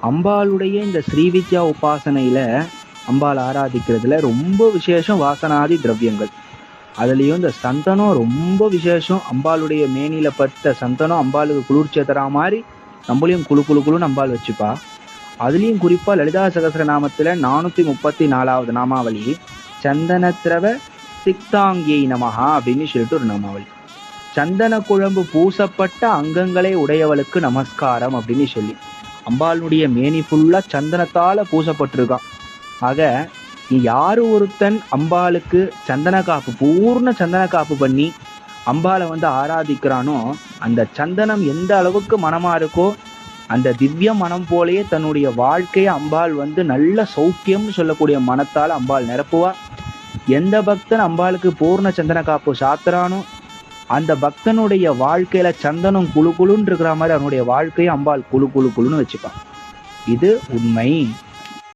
அம்பாளுடைய இந்த ஸ்ரீவித்யா உபாசனையில அம்பாள் ஆராதிக்கிறதுல ரொம்ப விசேஷம் வாசனாதி திரவியங்கள். அதுலயும் இந்த சந்தனம் ரொம்ப விசேஷம். அம்பாளுடைய மேனியில பட்ட சந்தனம் அம்பாளுக்கு குளிர்ச்சியை தரா மாதிரி நம்மளையும் குழு குழு குழுன்னு அம்பாள் வச்சுப்பா. அதுலயும் குறிப்பா லலிதா சகஸ்ரநாமத்துல 434வது நாமாவளி சந்தனத்திரவ சிக்தாங்கியை நமஹா அப்படின்னு சொல்லிட்டு ஒரு நாமாவளி. சந்தன குழம்பு பூசப்பட்ட அங்கங்களை உடையவளுக்கு நமஸ்காரம் அப்படின்னு சொல்லி அம்பாளுடைய மேனி ஃபுல்லா சந்தனத்தால பூசப்பட்டிருக்கான். ஆக யாரு ஒருத்தன் அம்பாளுக்கு சந்தன காப்பு பூர்ண சந்தன காப்பு பண்ணி அம்பாளை ஆராதிக்கிறானோ அந்த சந்தனம் எந்த அளவுக்கு மனமா இருக்கோ அந்த திவ்ய மனம் போலயே தன்னுடைய வாழ்க்கையை அம்பாள் நல்ல சௌக்கியம்னு சொல்லக்கூடிய மனத்தால் அம்பாள் நிரப்புவா. எந்த பக்தன் அம்பாளுக்கு பூர்ண சந்தன காப்பு சாத்துறானோ அந்த பக்தனுடைய வாழ்க்கையில சந்தனம் குழு குழுன்னு இருக்கிற மாதிரி அவனுடைய வாழ்க்கையை அம்பாள் குழு குழு குழுன்னு வச்சுப்பான். இது உண்மை.